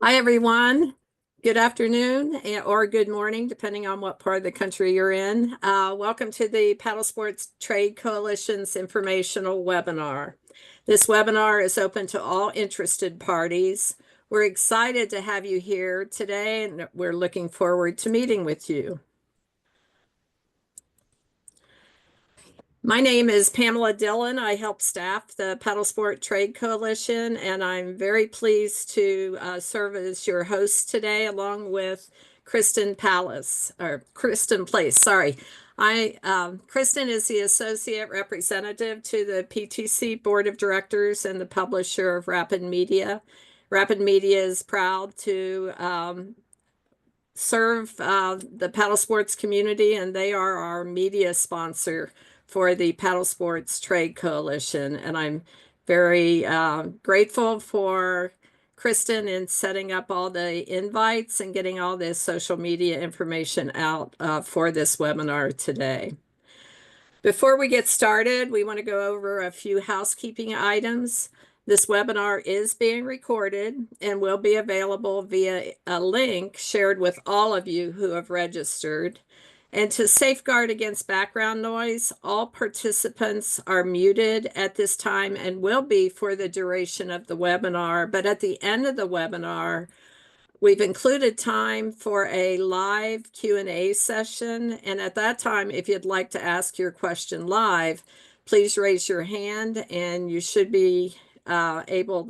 Hi, everyone. Good afternoon or good morning, depending on what part of the country you're in. Welcome to the Paddlesports Trade Coalition's informational webinar. This webinar is open to all interested parties. We're excited to have you here today, and we're looking forward to meeting with you. My name is Pamela Dillon. I help staff the Paddlesport Trade Coalition, and I'm very pleased to serve as your host today, along with Kristen Place. Sorry, Kristen is the associate representative to the PTC Board of Directors and the publisher of Rapid Media. Rapid Media is proud to serve the paddle sports community, and they are our media sponsor for the Paddle Sports Trade Coalition. And I'm very grateful for Kristen in setting up all the invites and getting all this social media information out for this webinar today. Before we get started, we want to go over a few housekeeping items. This webinar is being recorded and will be available via a link shared with all of you who have registered. And to safeguard against background noise, all participants are muted at this time and will be for the duration of the webinar. But at the end of the webinar, we've included time for a live Q&A session. And at that time, if you'd like to ask your question live, please raise your hand and you should be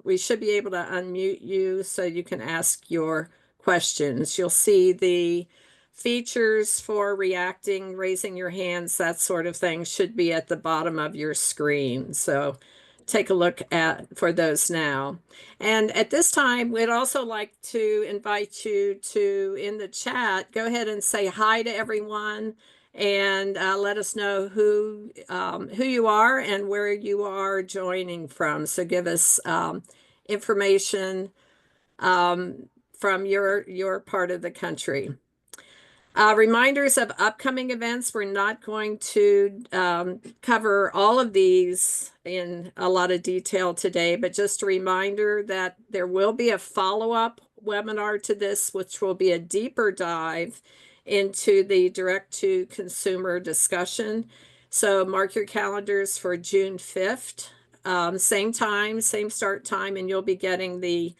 we should be able to unmute you so you can ask your questions. You'll see the features for reacting, raising your hands, that sort of thing should be at the bottom of your screen. So take a look for those now. And at this time, we'd also like to invite you to, in the chat, go ahead and say hi to everyone and let us know who you are and where you are joining from. So give us information from your part of the country. Reminders of upcoming events. We're not going to cover all of these in a lot of detail today, but just a reminder that there will be a follow-up webinar to this, which will be a deeper dive into the direct-to-consumer discussion. So mark your calendars for June 5th, same time, same start time, and you'll be getting the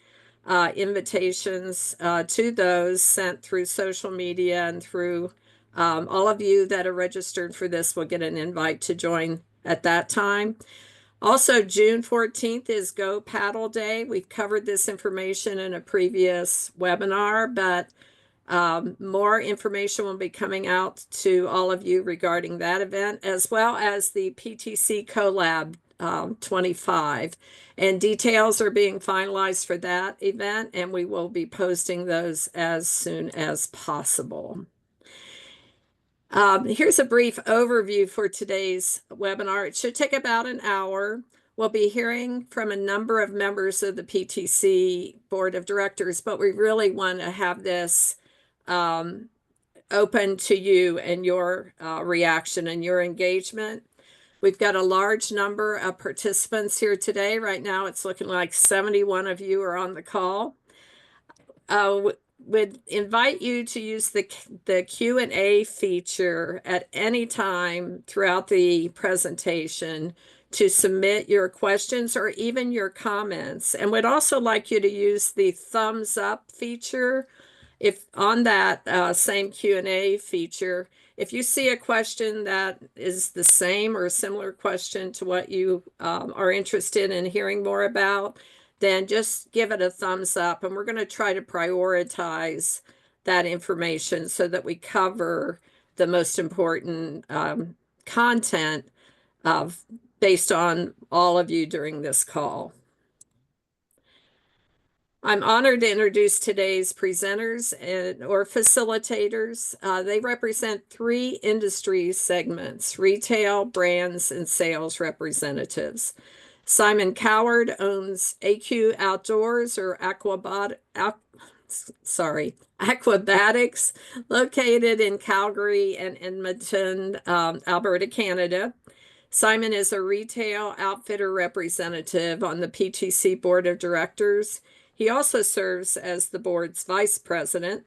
invitations to those sent through social media and through all of you that are registered for this will get an invite to join at that time. Also, June 14th is Go Paddle Day. We've covered this information in a previous webinar, but more information will be coming out to all of you regarding that event, as well as the PTC Collab 25. And details are being finalized for that event, and we will be posting those as soon as possible. Here's a brief overview for today's webinar. It should take about an hour. We'll be hearing from a number of members of the PTC Board of Directors, but we really want to have this open to you and your reaction and your engagement. We've got a large number of participants here today. Right now, it's looking like 71 of you are on the call. Would invite you to use the Q&A feature at any time throughout the presentation to submit your questions or even your comments. And would also like you to use the thumbs up feature if on that same Q&A feature. If you see a question that is the same or a similar question to what you are interested in hearing more about, then just give it a thumbs up. And we're going to try to prioritize that information so that we cover the most important content based on all of you during this call. I'm honored to introduce today's presenters or facilitators. They represent three industry segments: retail, brands, and sales representatives. Simon Coward owns AQ Outdoors or Aquabatics, located in Calgary and Edmonton, Alberta, Canada. Simon is a retail outfitter representative on the PTC Board of Directors. He also serves as the board's vice president.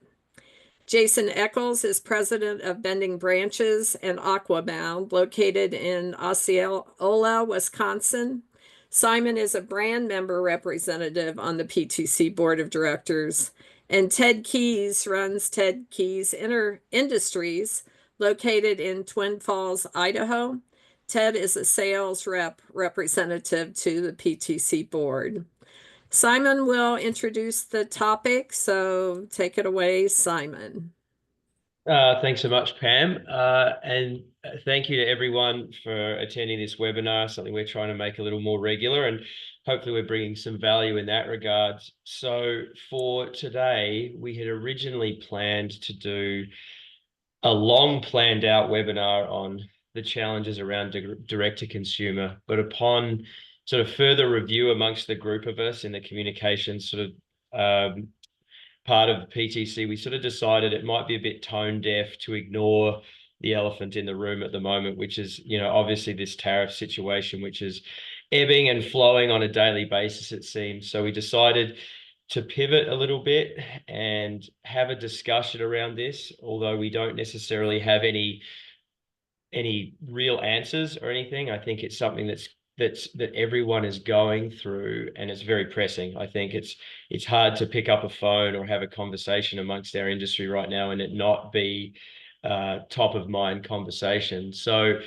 Jason Eccles is president of Bending Branches and Aqua, located in Osceola, Wisconsin. Simon is a brand member representative on the PTC board of directors. And Ted Keys runs Ted Keys Industries, located in Twin Falls, Idaho. Ted is a sales representative to the PTC board. Simon will introduce the topic, so take it away, Simon. Thanks so much, Pam. And thank you to everyone for attending this webinar, something we're trying to make a little more regular, and hopefully we're bringing some value in that regard. So for today, we had originally planned to do a long planned out webinar on the challenges around direct to consumer, but upon sort of further review amongst the group of us in the communications sort of part of the PTC, we sort of decided it might be a bit tone deaf to ignore the elephant in the room at the moment, which is, obviously this tariff situation, which is ebbing and flowing on a daily basis, it seems. So we decided to pivot a little bit and have a discussion around this, although we don't necessarily have any real answers or anything. I think it's something that everyone is going through, and it's very pressing. I think it's hard to pick up a phone or have a conversation amongst our industry right now and it not be top of mind conversation. So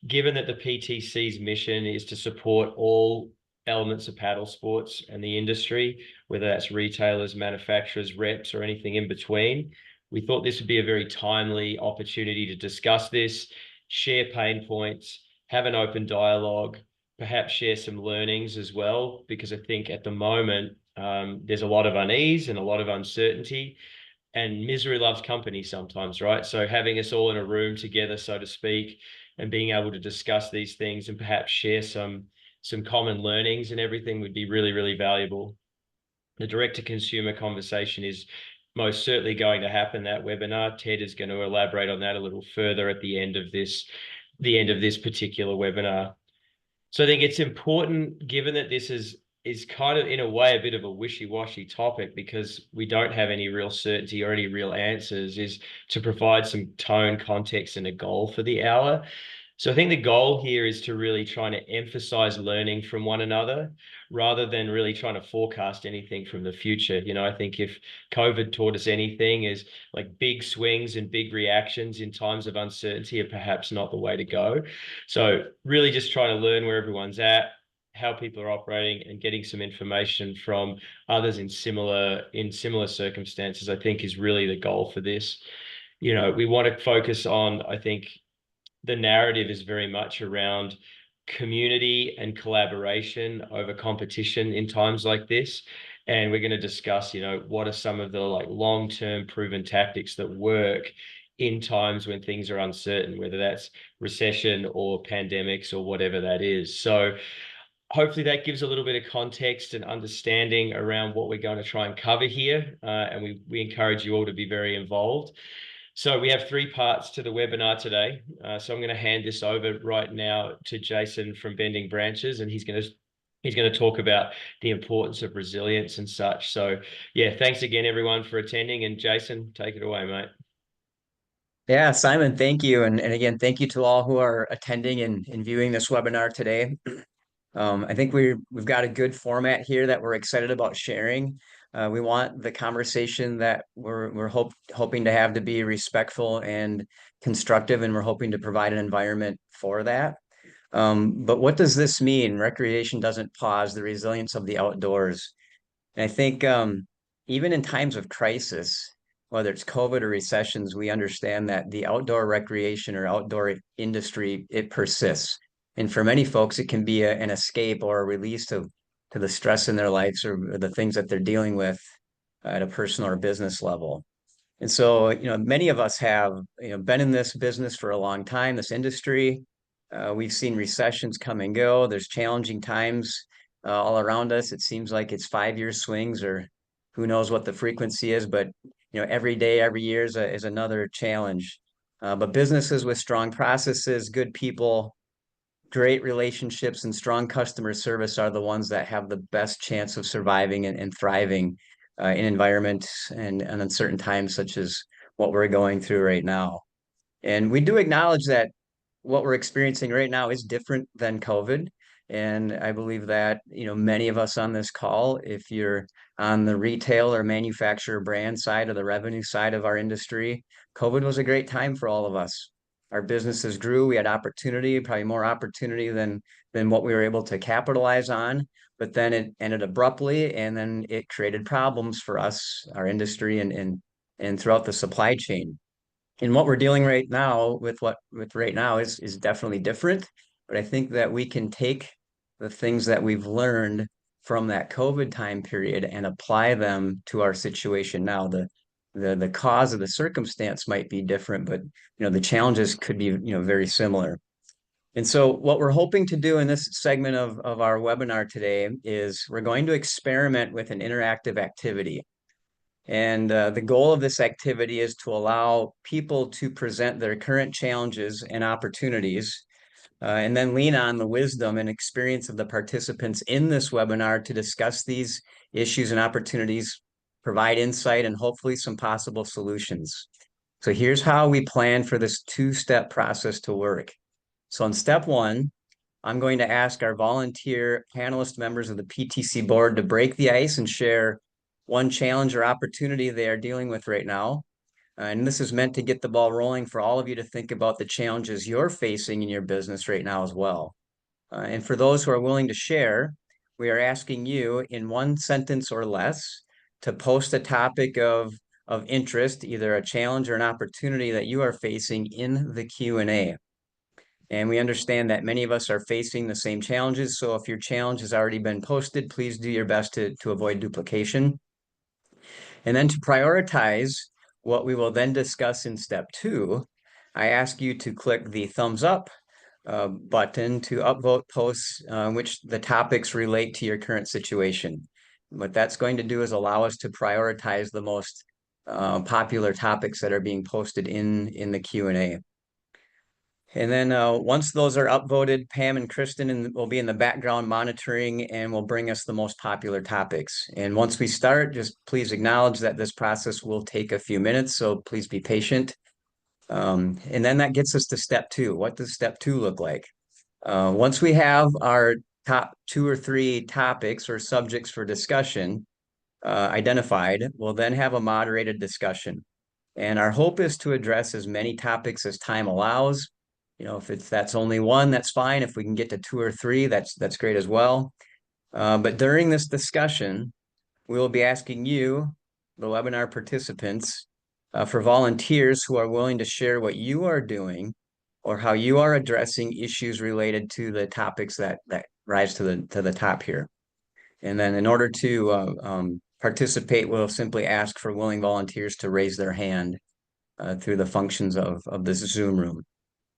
given that the PTC's mission is to support all elements of paddle sports and the industry, whether that's retailers, manufacturers, reps, or anything in between, we thought this would be a very timely opportunity to discuss this, share pain points, have an open dialogue, perhaps share some learnings as well, because I think at the moment there's a lot of unease and a lot of uncertainty, and misery loves company sometimes, right? So having us all in a room together, so to speak, and being able to discuss these things and perhaps share some common learnings and everything would be really, really valuable. The direct to consumer conversation is most certainly going to happen, that webinar. Ted is going to elaborate on that a little further at the end of this particular webinar. So I think it's important, given that this is kind of in a way a bit of a wishy-washy topic because we don't have any real certainty or any real answers, is to provide some tone, context, and a goal for the hour. So I think the goal here is to really try to emphasize learning from one another rather than really trying to forecast anything from the future. I think if COVID taught us anything, is like big swings and big reactions in times of uncertainty are perhaps not the way to go. So really just trying to learn where everyone's at, how people are operating, and getting some information from others in similar circumstances, I think is really the goal for this. We want to focus on, I think, the narrative is very much around community and collaboration over competition in times like this. And we're going to discuss, what are some of the long-term proven tactics that work in times when things are uncertain, whether that's recession or pandemics or whatever that is. So hopefully that gives a little bit of context and understanding around what we're going to try and cover here. And we encourage you all to be very involved. So we have three parts to the webinar today. So I'm going to hand this over right now to Jason from Bending Branches, and he's going to talk about the importance of resilience and such. So yeah, thanks again, everyone, for attending. And Jason, take it away, mate. Yeah, Simon, thank you. And again, thank you to all who are attending and viewing this webinar today. I think we've got a good format here that we're excited about sharing. We want the conversation that we're hoping to have to be respectful and constructive, and we're hoping to provide an environment for that. But what does this mean? Recreation doesn't pause, the resilience of the outdoors. And I think even in times of crisis, whether it's COVID or recessions, we understand that the outdoor recreation or outdoor industry, it persists. And for many folks, it can be an escape or a release to the stress in their lives or the things that they're dealing with at a personal or business level. And so, many of us have, been in this business for a long time, this industry. We've seen recessions come and go. There's challenging times all around us. It seems like it's 5-year swings, or who knows what the frequency is, but every day, every year is another challenge. But businesses with strong processes, good people, great relationships and strong customer service are the ones that have the best chance of surviving and thriving in environments and uncertain times such as what we're going through right now. And we do acknowledge that what we're experiencing right now is different than COVID. And I believe that, many of us on this call, if you're on the retail or manufacturer brand side or the revenue side of our industry, COVID was a great time for all of us. Our businesses grew, we had opportunity, probably more opportunity than what we were able to capitalize on. But then it ended abruptly, and then it created problems for us, our industry, and throughout the supply chain. And what we're dealing right now with right now is definitely different. But I think that we can take the things that we've learned from that COVID time period and apply them to our situation now. The cause of the circumstance might be different, but the challenges could be very similar. And so what we're hoping to do in this segment of our webinar today is we're going to experiment with an interactive activity. And the goal of this activity is to allow people to present their current challenges and opportunities, and then lean on the wisdom and experience of the participants in this webinar to discuss these issues and opportunities, provide insight, and hopefully some possible solutions. So here's how we plan for this two-step process to work. So in step one, I'm going to ask our volunteer panelist members of the PTC board to break the ice and share one challenge or opportunity they are dealing with right now. And this is meant to get the ball rolling for all of you to think about the challenges you're facing in your business right now as well. And for those who are willing to share, we are asking you in one sentence or less to post a topic of interest, either a challenge or an opportunity that you are facing in the Q&A. And we understand that many of us are facing the same challenges. So if your challenge has already been posted, please do your best to avoid duplication. And then to prioritize what we will then discuss in step two, I ask you to click the thumbs up button to upvote posts which the topics relate to your current situation. What that's going to do is allow us to prioritize the most popular topics that are being posted in the Q&A. And then once those are upvoted, Pam and Kristen will be in the background monitoring and will bring us the most popular topics. And once we start, just please acknowledge that this process will take a few minutes, so please be patient. And then that gets us to step two. What does step two look like? Once we have our top 2 or 3 topics or subjects for discussion identified, we'll then have a moderated discussion. And our hope is to address as many topics as time allows. If that's only one, that's fine. If we can get to 2 or 3, that's great as well. But during this discussion, we will be asking you, the webinar participants, for volunteers who are willing to share what you are doing or how you are addressing issues related to the topics that rise to the top here. And then in order to participate, we'll simply ask for willing volunteers to raise their hand through the functions of this Zoom room.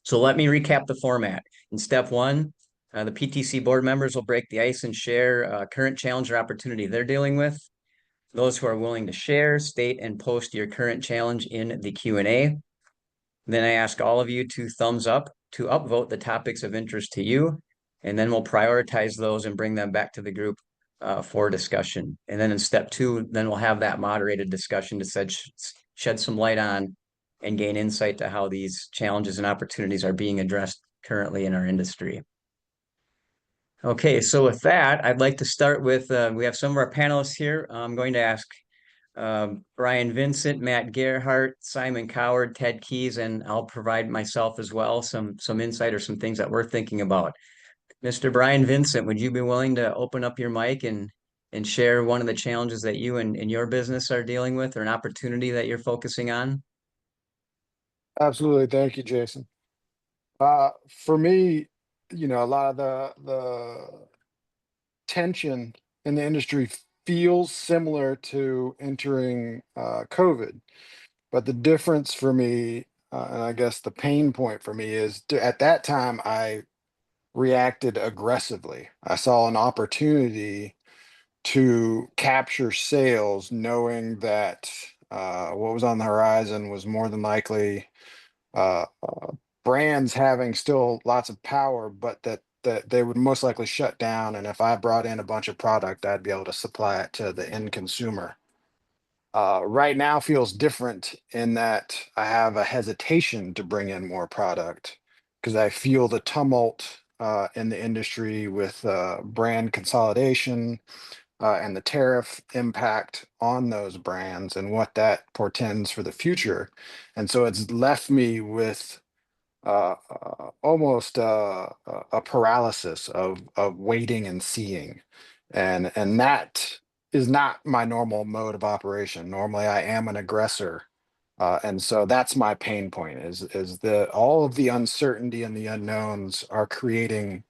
So let me recap the format. In step one, the PTC board members will break the ice and share current challenge or opportunity they're dealing with. Those who are willing to share, state, and post your current challenge in the Q&A. Then I ask all of you to thumbs up to upvote the topics of interest to you, and then we'll prioritize those and bring them back to the group for discussion. And then in step two, then we'll have that moderated discussion to shed some light on and gain insight to how these challenges and opportunities are being addressed currently in our industry. Okay, so with that, I'd like to start with, we have some of our panelists here. I'm going to ask Brian Vincent, Matt Gerhardt, Simon Coward, Ted Keys, and I'll provide myself as well some insight or some things that we're thinking about. Mr. Brian Vincent, would you be willing to open up your mic and share one of the challenges that you and your business are dealing with or an opportunity that you're focusing on? Absolutely. Thank you, Jason. For me, a lot of the tension in the industry feels similar to entering COVID. But the difference for me, and I guess the pain point for me is at that time, I reacted aggressively. I saw an opportunity to capture sales, knowing that what was on the horizon was more than likely brands having still lots of power, but that they would most likely shut down. And if I brought in a bunch of product, I'd be able to supply it to the end consumer. Right now feels different in that I have a hesitation to bring in more product because I feel the tumult in the industry with brand consolidation and the tariff impact on those brands and what that portends for the future. And so it's left me with almost a paralysis of waiting and seeing, and that is not my normal mode of operation. Normally, I am an aggressor, and so that's my pain point. Is the all of the uncertainty and the unknowns are creating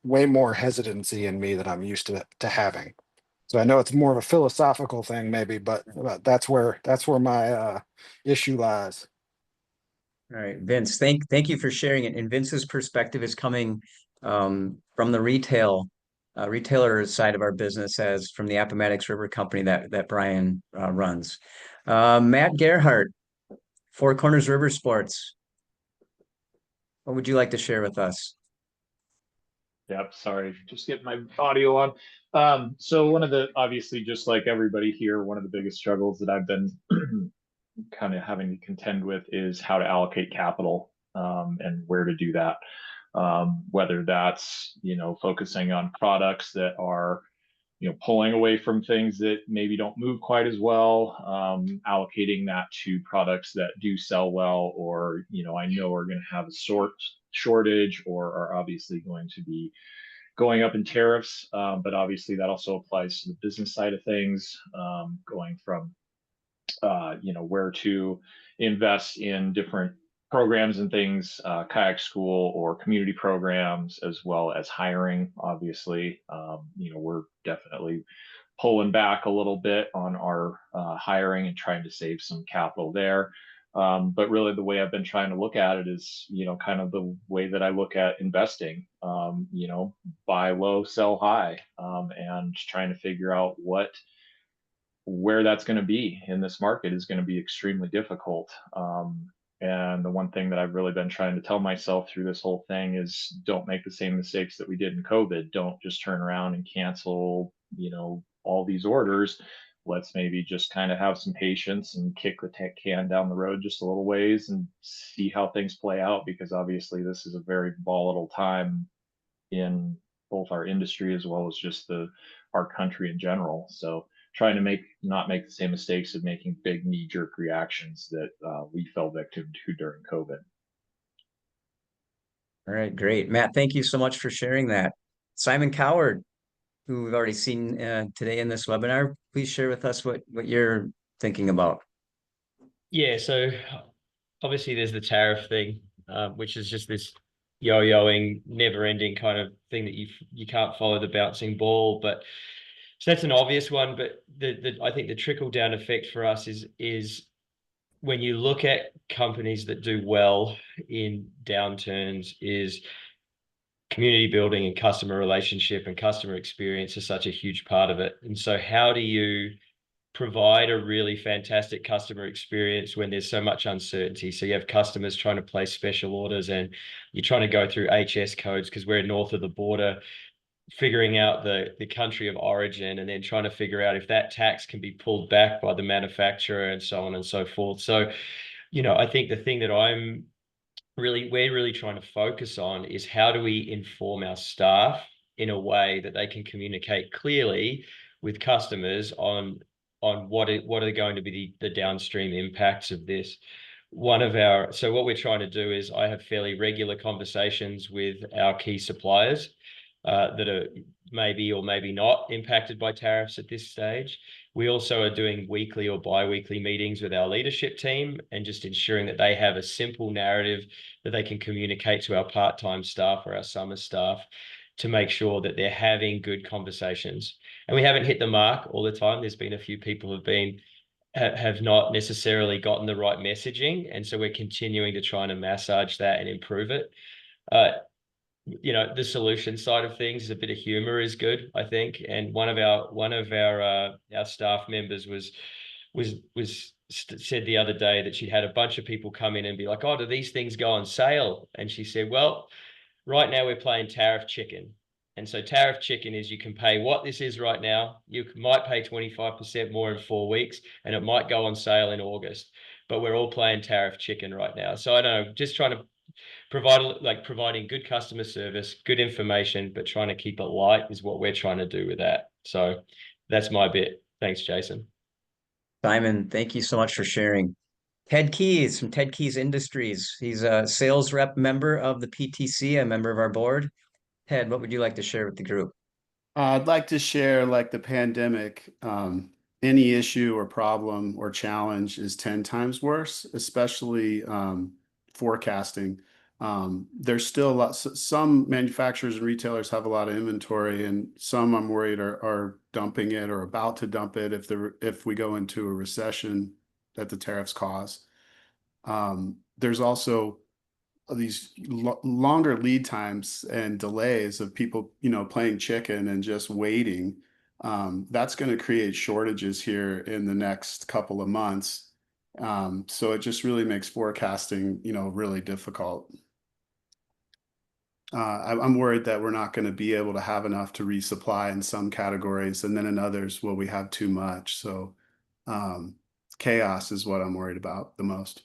way more hesitancy in me than I'm used to having. So I know it's more of a philosophical thing, maybe, but that's where my issue lies. All right, Vince, thank you for sharing it. And Vince's perspective is coming from the retailer side of our business, as from the Appomattox River Company that Brian runs. Matt Gerhardt, Four Corners River Sports. What would you like to share with us? Yep, sorry, just getting my audio on. So one of the, obviously, just like everybody here, one of the biggest struggles that I've been kind of having to contend with is how to allocate capital, and where to do that. Whether that's, focusing on products that are, pulling away from things that maybe don't move quite as well, allocating that to products that do sell well, or, I know are going to have a shortage, or are obviously going to be going up in tariffs. But obviously that also applies to the business side of things, going from, where to invest in different programs and things, kayak school or community programs, as well as hiring. Obviously, we're definitely pulling back a little bit on our hiring and trying to save some capital there. But really, the way I've been trying to look at it is, kind of the way that I look at investing. Buy low, sell high, and trying to figure out where that's going to be in this market is going to be extremely difficult. And the one thing that I've really been trying to tell myself through this whole thing is, don't make the same mistakes that we did in COVID. Don't just turn around and cancel, all these orders. Let's maybe just kind of have some patience and kick the can down the road just a little ways and see how things play out, because obviously this is a very volatile time in both our industry as well as just our country in general. So trying to not make the same mistakes of making big knee-jerk reactions that we fell victim to during COVID. All right, great. Matt, thank you so much for sharing that. Simon Coward, who we've already seen today in this webinar, please share with us what you're thinking about. Yeah, so obviously there's the tariff thing, which is just this yo-yoing, never-ending kind of thing that you can't follow the bouncing ball. But so that's an obvious one. But I think the trickle-down effect for us is when you look at companies that do well in downturns, is community building and customer relationship and customer experience is such a huge part of it. And so how do you provide a really fantastic customer experience when there's so much uncertainty? So you have customers trying to place special orders, and you're trying to go through HS codes because we're north of the border, figuring out the country of origin, and then trying to figure out if that tax can be pulled back by the manufacturer, and so on and so forth. So, I think the thing that we're really trying to focus on is, how do we inform our staff in a way that they can communicate clearly with customers on what are going to be the downstream impacts of this. So what we're trying to do is, I have fairly regular conversations with our key suppliers that are maybe or maybe not impacted by tariffs at this stage. We also are doing weekly or bi-weekly meetings with our leadership team, and just ensuring that they have a simple narrative that they can communicate to our part-time staff or our summer staff, to make sure that they're having good conversations. And we haven't hit the mark all the time. There's been a few people have not necessarily gotten the right messaging, and so we're continuing to try and massage that and improve it. The solution side of things, a bit of humor is good, I think. And one of our staff members was said the other day that she had a bunch of people come in and be like, "Oh, do these things go on sale?" And she said, "Well, right now we're playing tariff chicken." And so tariff chicken is you can pay what this is right now. You might pay 25% more in 4 weeks, and it might go on sale in August. But we're all playing tariff chicken right now. So I don't know, just trying to providing good customer service, good information, but trying to keep it light is what we're trying to do with that. So that's my bit. Thanks, Jason. Simon, thank you so much for sharing. Ted Keys from Ted Keys Industries. He's a sales rep member of the PTC, a member of our board. Ted, what would you like to share with the group? I'd like to share like the pandemic, any issue or problem or challenge is 10 times worse, especially forecasting. There's still some manufacturers and retailers have a lot of inventory, and some I'm worried are dumping it or about to dump it if we go into a recession that the tariffs cause. There's also these longer lead times and delays of people, playing chicken and just waiting. That's going to create shortages here in the next couple of months. So it just really makes forecasting, really difficult. I'm worried that we're not going to be able to have enough to resupply in some categories, and then in others, well, we have too much. So chaos is what I'm worried about the most.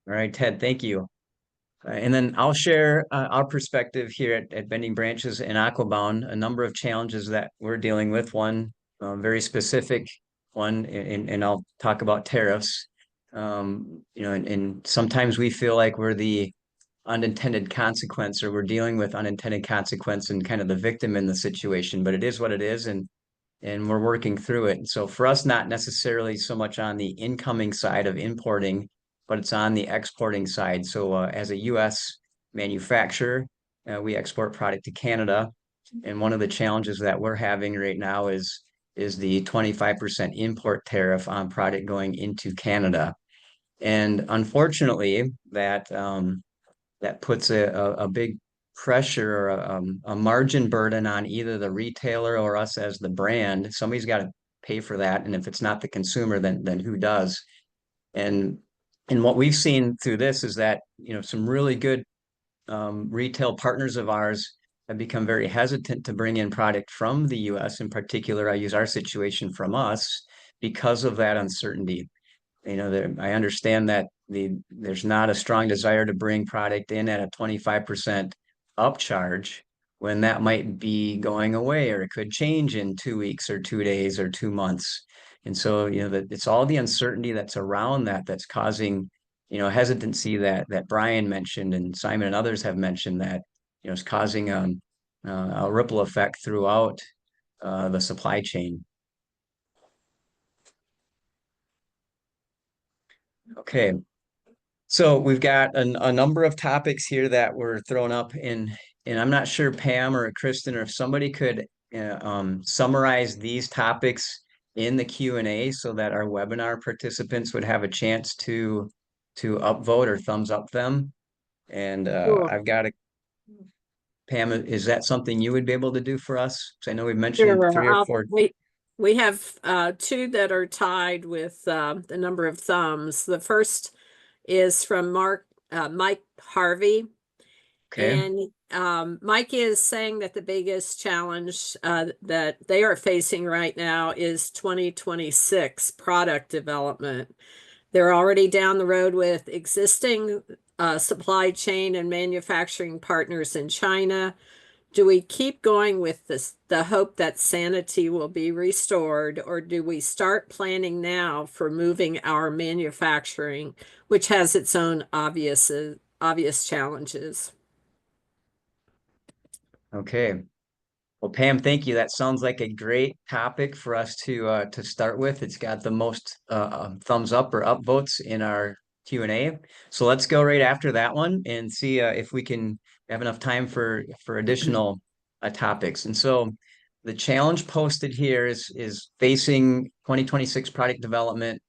All right, Ted, thank you. And then I'll share our perspective here at Bending Branches and Aquabound, a number of challenges that we're dealing with. One very specific one, and I'll talk about tariffs. And sometimes we feel like we're the unintended consequence, or we're dealing with unintended consequence and kind of the victim in the situation, but it is what it is, and we're working through it. So for us, not necessarily so much on the incoming side of importing, but it's on the exporting side. So as a U.S. manufacturer, we export product to Canada, and one of the challenges that we're having right now is the 25% import tariff on product going into Canada. And unfortunately, that puts a big pressure or a margin burden on either the retailer or us as the brand. Somebody's got to pay for that, and if it's not the consumer, then who does? And what we've seen through this is that some really good retail partners of ours have become very hesitant to bring in product from the U.S. In particular, I use our situation from us because of that uncertainty. I understand that there's not a strong desire to bring product in at a 25% upcharge when that might be going away, or it could change in 2 weeks or 2 days or 2 months. And so, it's all the uncertainty that's around that's causing, hesitancy that Brian mentioned and Simon and others have mentioned that, is causing a ripple effect throughout the supply chain. Okay, so we've got a number of topics here that were thrown up and I'm not sure Pam or Kristen, or if somebody could summarize these topics in the Q&A so that our webinar participants would have a chance to upvote or thumbs up them. And Sure. I've got Pam, is that something you would be able to do for us? Because I know we've mentioned Sure. 3 or 4. We have two that are tied with the number of thumbs. The first is from Mike Harvey. Okay. And Mike is saying that the biggest challenge that they are facing right now is 2026 product development. They're already down the road with existing supply chain and manufacturing partners in China. Do we keep going with the hope that sanity will be restored, or do we start planning now for moving our manufacturing, which has its own obvious challenges? Okay. Well, Pam, thank you. That sounds like a great topic for us to start with. It's got the most thumbs up or up votes in our Q&A. So let's go right after that one and see if we can have enough time for additional topics. And so the challenge posted here is facing 2026 product development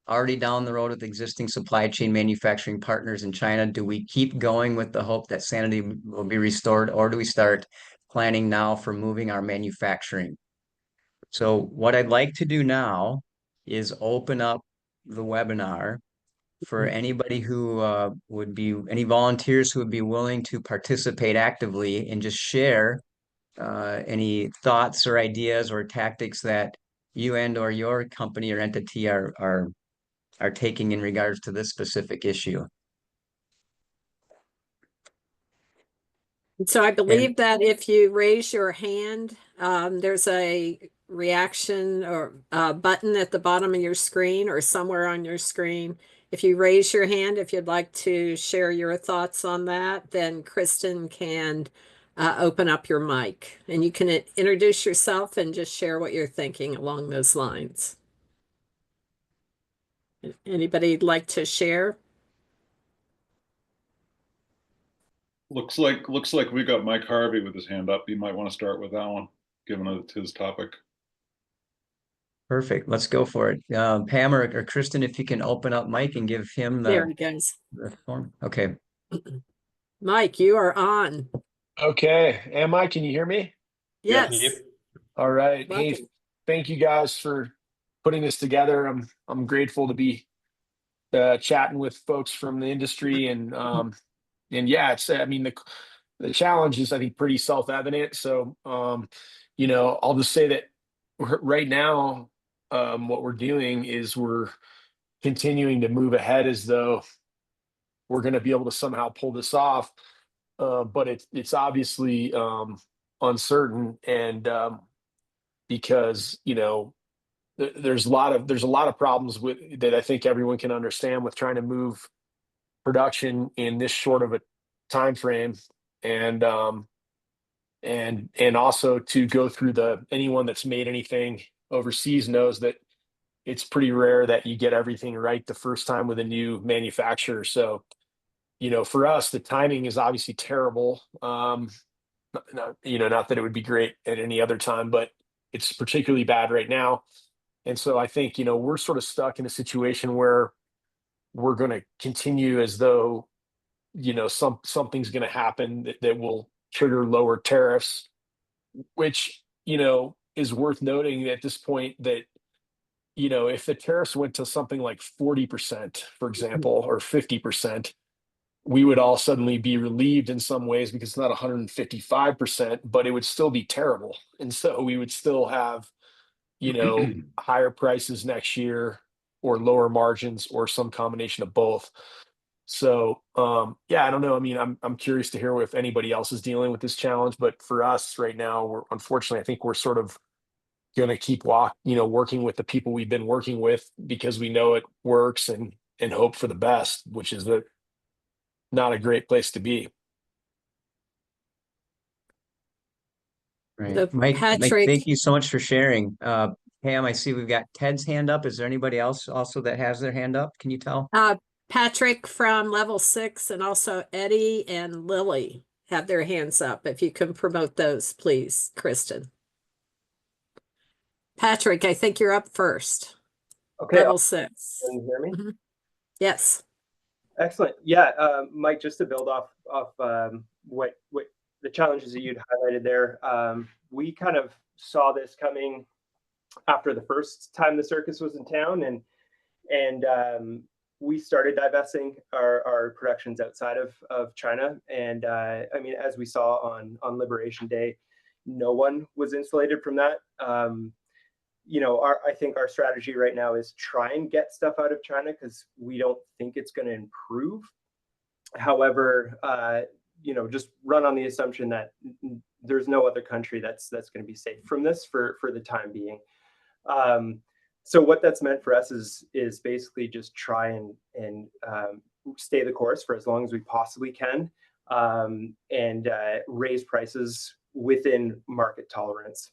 already down the road with existing supply chain manufacturing partners in China. Do we keep going with the hope that sanity will be restored, or do we start planning now for moving our manufacturing? So what I'd like to do now is open up the webinar for anybody who would be, any volunteers who would be willing to participate actively and just share any thoughts or ideas or tactics that you and or your company or entity are taking in regards to this specific issue. So I And believe that if you raise your hand, there's a reaction or button at the bottom of your screen or somewhere on your screen. If you raise your hand, if you'd like to share your thoughts on that, then Kristen can open up your mic and you can introduce yourself and just share what you're thinking along those lines. Anybody like to share? Looks like we got Mike Harvey with his hand up. You might want to start with that one, given it's his topic. perfect, let's go for it. Pam or Kristen, if you can open up Mike and give him There he goes. the form. Okay. Mike, you are on. Okay. Am I? Can you hear me? Yes. Yep. All right. Hey, Welcome. thank you guys for putting this together. I'm grateful to be chatting with folks from the industry and yeah, it's I mean the challenge is I think pretty self-evident. So I'll just say that right now what we're doing is we're continuing to move ahead as though we're going to be able to somehow pull this off. But it's obviously uncertain and because there's a lot of problems with that I think everyone can understand with trying to move production in this short of a time frame and also to go through anyone that's made anything overseas knows that it's pretty rare that you get everything right the first time with a new manufacturer. So for us the timing is obviously terrible. Not that it would be great at any other time, but it's particularly bad right now. And so I think, we're sort of stuck in a situation where we're going to continue as though, something's going to happen that will trigger lower tariffs, which, is worth noting at this point that, if the tariffs went to something like 40%, for example, or 50%, we would all suddenly be relieved in some ways because it's not 155%, but it would still be terrible. And so we would still have, higher prices next year or lower margins or some combination of both. So, yeah, I don't know. I mean, I'm curious to hear if anybody else is dealing with this challenge, but for us right now, unfortunately, I think we're sort of going to keep working with the people we've been working with because we know it works and hope for the best, which is not a great place to be. Right. Mike, Patrick, thank you so much for sharing. Pam, I see we've got Ted's hand up. Is there anybody else also that has their hand up? Can you tell? Patrick from Level 6 and also Eddie and Lily have their hands up. If you can promote those, please, Kristen. Patrick, I think you're up first. Okay. Level 6. Can you hear me? Mm-hmm. Yes. Excellent. Yeah, Mike, just to build off what the challenges that you'd highlighted there, we kind of saw this coming after the first time the circus was in town, and we started divesting our productions outside of China. And I mean, as we saw on Liberation Day, no one was insulated from that. I think our strategy right now is try and get stuff out of China because we don't think it's going to improve. However, just run on the assumption that there's no other country that's going to be safe from this for the time being. So what that's meant for us is basically just try and stay the course for as long as we possibly can, and raise prices within market tolerance.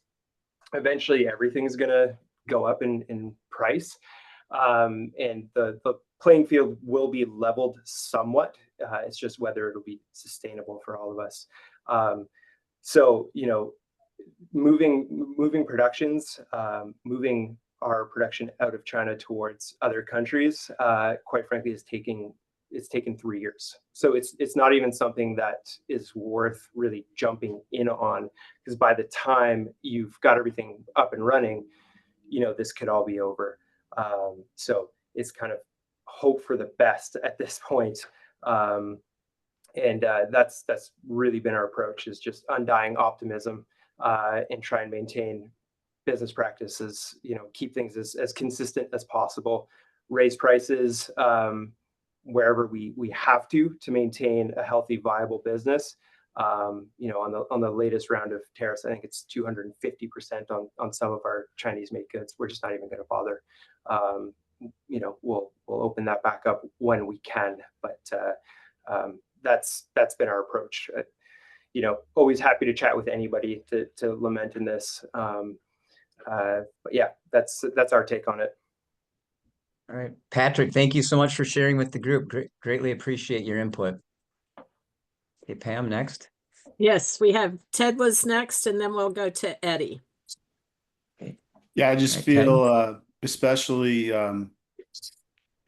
Eventually, everything is going to go up in price, and the playing field will be leveled somewhat. It's just whether it'll be sustainable for all of us. So, moving productions, moving our production out of China towards other countries, quite frankly, is taking it's taken 3 years. So it's not even something that is worth really jumping in on, because by the time you've got everything up and running, this could all be over. So it's kind of hope for the best at this point. And that's really been our approach, is just undying optimism, and try and maintain business practices, keep things as consistent as possible, raise prices wherever we have to maintain a healthy, viable business. On the latest round of tariffs, I think it's 250% on some of our Chinese made goods. We're just not even going to bother. We'll open that back up when we can, but that's been our approach. Always happy to chat with anybody to lament in this. But yeah, that's our take on it. All right, Patrick, thank you so much for sharing with the group. Greatly appreciate your input. Okay, Pam, next. Yes, we have Ted was next, and then we'll go to Eddie. Okay. Yeah, I just Right, feel especially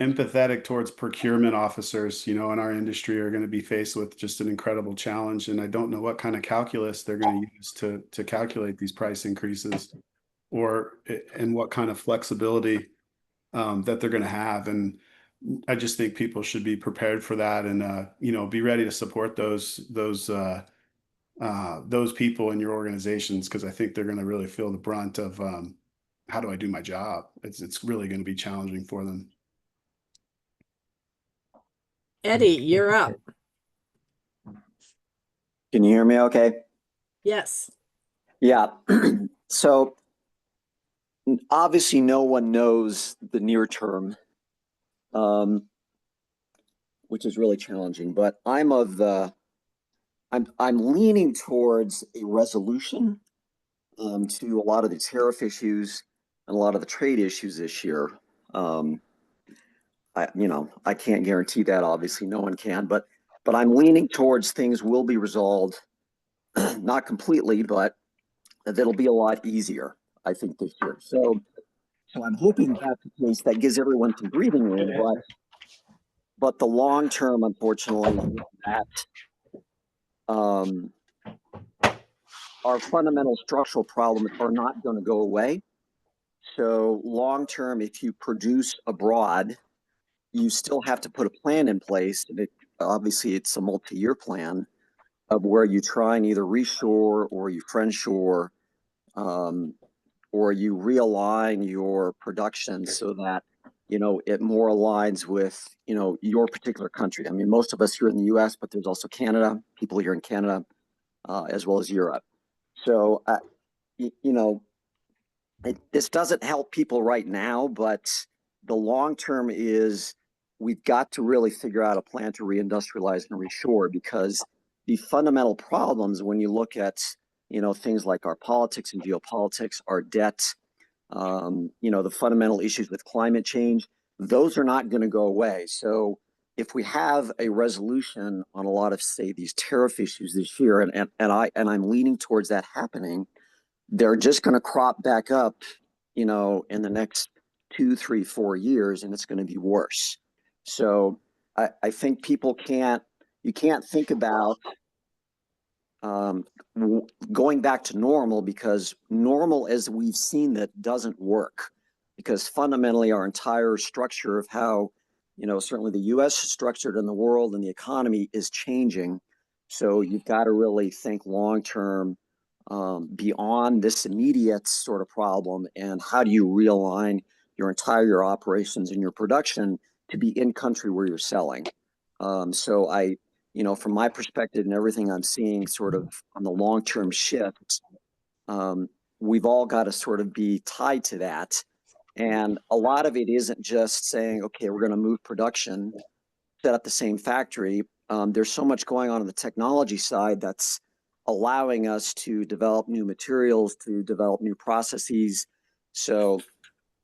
empathetic towards procurement officers, in our industry, are going to be faced with just an incredible challenge. And I don't know what kind of calculus they're going to use to calculate these price increases, and what kind of flexibility that they're going to have. And I just think people should be prepared for that, and be ready to support those people in your organizations, because I think they're going to really feel the brunt of how do I do my job. It's really going to be challenging for them. Eddie, you're up. Can you hear me okay? Yes. Yeah. So obviously no one knows the near term, which is really challenging, but I'm leaning towards a resolution to a lot of the tariff issues and a lot of the trade issues this year. I can't guarantee that, obviously no one can, but I'm leaning towards things will be resolved, not completely, but that'll be a lot easier, I think, this year. So I'm hoping that's the case. That gives everyone some breathing room, but the long term, unfortunately, that our fundamental structural problems are not going to go away. So long term, if you produce abroad, you still have to put a plan in place. And obviously, it's a multi-year plan of where you try and either reshore or you friendshore, or you realign your production so that it more aligns with your particular country. I mean, most of us here in the U.S., but there's also Canada, people here in Canada, as well as Europe. So this doesn't help people right now, but the long term is we've got to really figure out a plan to reindustrialize and reshore, because the fundamental problems, when you look at things like our politics and geopolitics, our debt, the fundamental issues with climate change, those are not going to go away. So if we have a resolution on a lot of, say, these tariff issues this year, and I'm leaning towards that happening, they're just going to crop back up, in the next 2, 3, 4 years, and it's going to be worse. So I think you can't think about going back to normal, because normal as we've seen that doesn't work, because fundamentally our entire structure of how certainly the US is structured in the world and the economy is changing. So you've got to really think long term, beyond this immediate sort of problem, and how do you realign your entire operations and your production to be in country where you're selling. So from my perspective and everything I'm seeing sort of on the long-term shift, we've all got to sort of be tied to that. And a lot of it isn't just saying, okay, we're going to move production, set up the same factory. There's so much going on the technology side that's allowing us to develop new materials, to develop new processes. So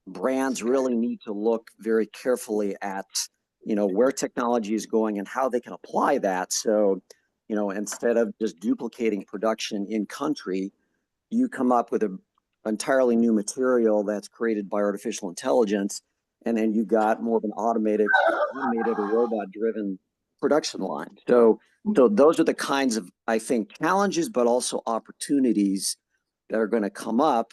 brands really need to look very carefully at where technology is going and how they can apply that. So instead of just duplicating production in country, you come up with an entirely new material that's created by artificial intelligence, and then you got more of an automated or robot-driven production line. So those are the kinds of, I think, challenges, but also opportunities that are going to come up.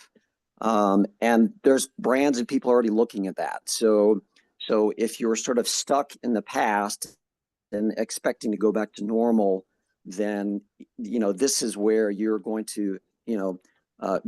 And there's brands and people already looking at that. So if you're sort of stuck in the past and expecting to go back to normal, then, this is where you're going to,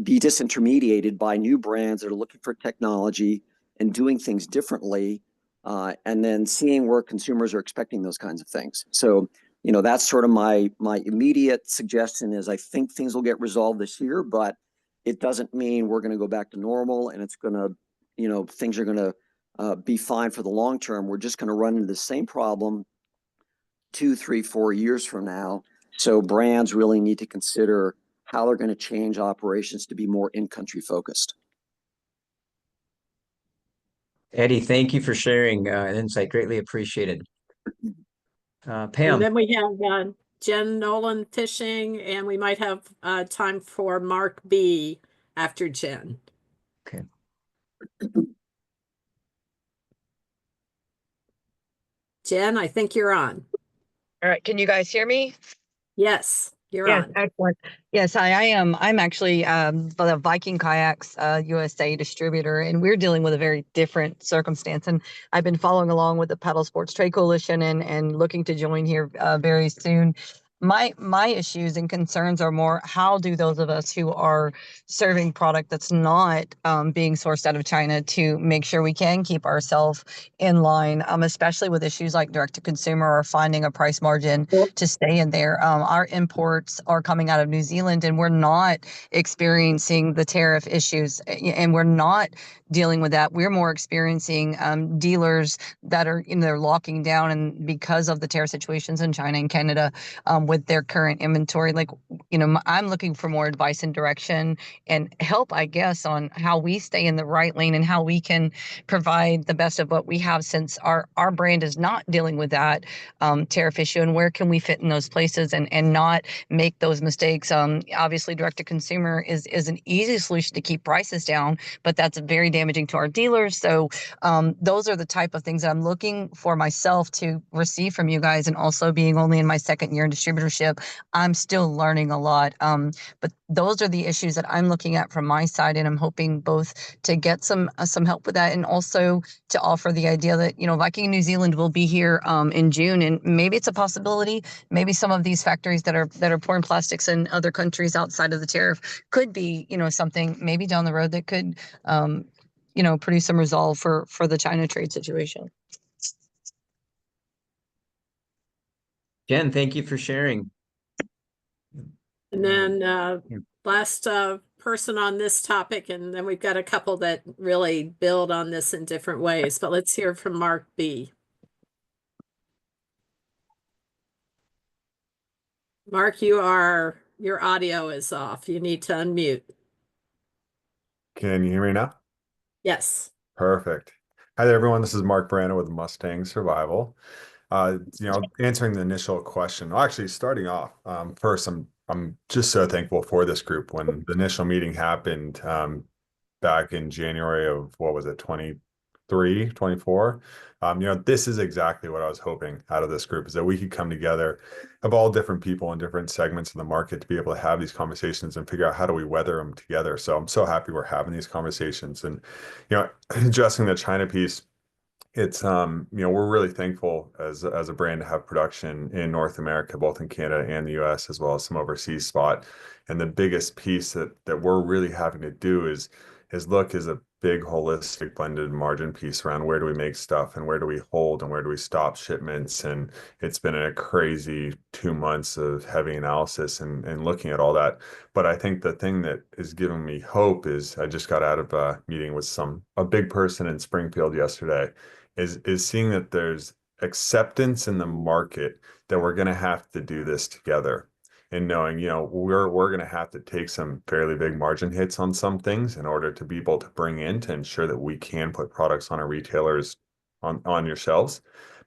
be disintermediated by new brands that are looking for technology and doing things differently, and then seeing where consumers are expecting those kinds of things. So, that's sort of my immediate suggestion is I think things will get resolved this year, but it doesn't mean we're going to go back to normal and it's going to, things are going to be fine for the long term. We're just going to run into the same problem 2, 3, 4 years from now. So brands really need to consider how they're going to change operations to be more in-country focused. Eddie, thank you for sharing an insight. Greatly appreciated. And Pam. then we have Jen Nolan fishing, and we might have time for Mark B after Jen. Okay. Jen, I think you're on. All right. Can you guys hear me? Yes, you're Yes, on. excellent. Yes, I am. I'm actually the Viking Kayaks USA distributor, and we're dealing with a very different circumstance. And I've been following along with the Paddlesports Trade Coalition and looking to join here very soon. My issues and concerns are more, how do those of us who are serving product that's not being sourced out of China to make sure we can keep ourselves in line, especially with issues like direct to consumer or finding a price margin to stay in there. Our imports are coming out of New Zealand, and we're not experiencing the tariff issues, and we're not dealing with that. We're more experiencing dealers that are, they're locking down, and because of the tariff situations in China and Canada, with their current inventory. Like, I'm looking for more advice and direction and help, I guess, on how we stay in the right lane and how we can provide the best of what we have, since our brand is not dealing with that tariff issue, and where can we fit in those places and not make those mistakes. Obviously, direct to consumer is an easy solution to keep prices down, but that's very damaging to our dealers. So those are the type of things that I'm looking for myself to receive from you guys. And also, being only in my second year in distributorship, I'm still learning a lot. But those are the issues that I'm looking at from my side, and I'm hoping both to get some help with that, and also to offer the idea that, Viking New Zealand will be here in June, and maybe it's a possibility. Maybe some of these factories that are pouring plastics in other countries outside of the tariff could be, something maybe down the road that could, produce some resolve for the China trade situation. Jen, thank you for sharing. And then last person on this topic, and then we've got a couple that really build on this in different ways, but let's hear from Mark B. Mark, your audio is off. You need to unmute. Can you hear me now? Yes. Perfect. Hi there, everyone. This is Mark Brando with Mustang Survival. Answering the initial question. Well, actually, starting off, first, I'm just so thankful for this group. When the initial meeting happened back in January of, what was it, 23, 24? This is exactly what I was hoping out of this group, is that we could come together of all different people in different segments of the market to be able to have these conversations and figure out how do we weather them together. So I'm so happy we're having these conversations. And, addressing the China piece, it's we're really thankful as a brand to have production in North America, both in Canada and the US, as well as some overseas spot. And the biggest piece that we're really having to do is look as a big holistic blended margin piece around where do we make stuff and where do we hold and where do we stop shipments. And it's been a crazy 2 months of heavy analysis and looking at all that. But I think the thing that is giving me hope is I just got out of a meeting with a big person in Springfield yesterday, is seeing that there's acceptance in the market that we're going to have to do this together, and knowing, we're going to have to take some fairly big margin hits on some things in order to be able to bring in to ensure that we can put products on our retailers on your shelves.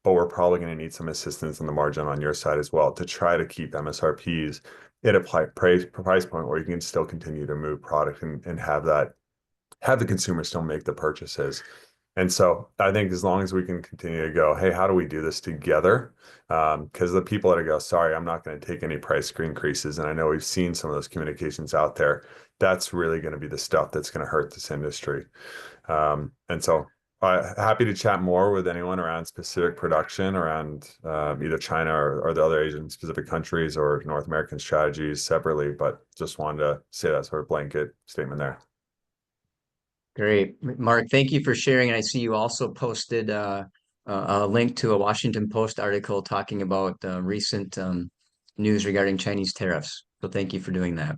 But we're probably going to need some assistance on the margin on your side as well to try to keep MSRPs at a price point where you can still continue to move product and have the consumer still make the purchases. And so I think as long as we can continue to go, hey, how do we do this together? Because the people that go, sorry, I'm not going to take any price increases. And I know we've seen some of those communications out there. That's really going to be the stuff that's going to hurt this industry. And so happy to chat more with anyone around specific production around either China or the other Asian specific countries or North American strategies separately, but just wanted to say that sort of blanket statement there. Great. Mark, thank you for sharing. And I see you also posted a link to a Washington Post article talking about recent news regarding Chinese tariffs. So thank you for doing that.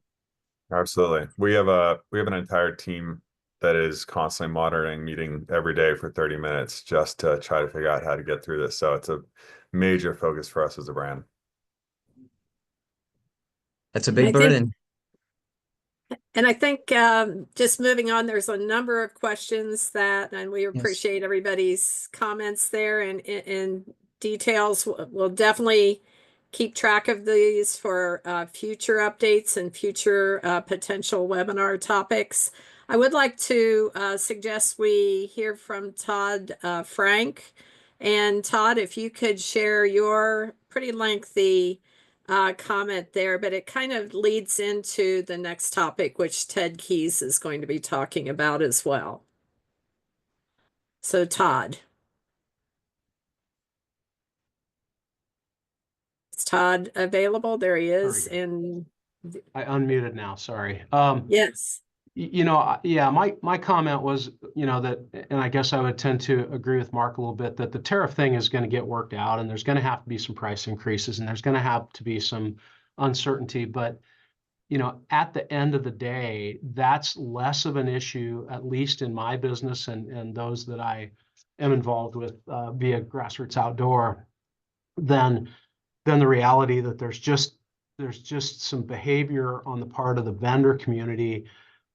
Absolutely. We have an entire team that is constantly monitoring, meeting every day for 30 minutes just to try to figure out how to get through this. So it's a major focus for us as a brand. That's a big burden. And I think just moving on, there's a number of questions and we appreciate everybody's comments there and details. We'll definitely keep track of these for future updates and future potential webinar topics. I would like to suggest we hear from Todd Frank. And Todd, if you could share your pretty lengthy comment there, but it kind of leads into the next topic, which Ted Keyes is going to be talking about as well. So Todd. Is Todd available? There he is. And I unmuted now, sorry. Yes. Yeah, my comment was, that, and I guess I would tend to agree with Mark a little bit, that the tariff thing is going to get worked out and there's going to have to be some price increases and there's going to have to be some uncertainty. But, at the end of the day, that's less of an issue, at least in my business and those that I am involved with via Grassroots Outdoor, than the reality that there's just some behavior on the part of the vendor community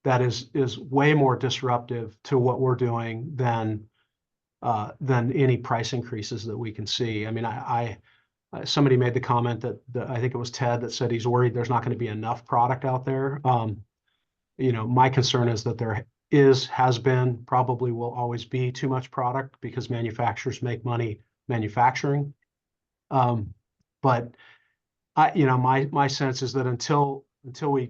that is way more disruptive to what we're doing than any price increases that we can see. I mean, somebody made the comment that I think it was Ted that said he's worried there's not going to be enough product out there. My concern is that there has been, probably will always be too much product because manufacturers make money manufacturing. But my sense is that until we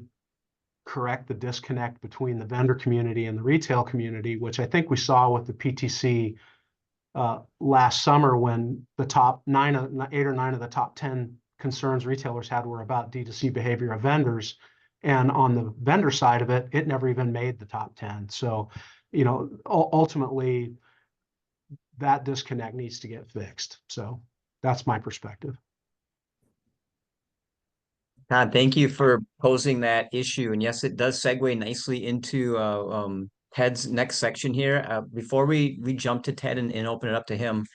correct the disconnect between the vendor community and the retail community, which I think we saw with the PTC last summer, when the top 8 or 9 of the top 10 concerns retailers had were about D2C behavior of vendors. And on the vendor side of it, it never even made the top 10. So, ultimately, that disconnect needs to get fixed. So that's my perspective. Todd, thank you for posing that issue. And yes, it does segue nicely into Ted's next section here. Before we jump to Ted and open it up to him,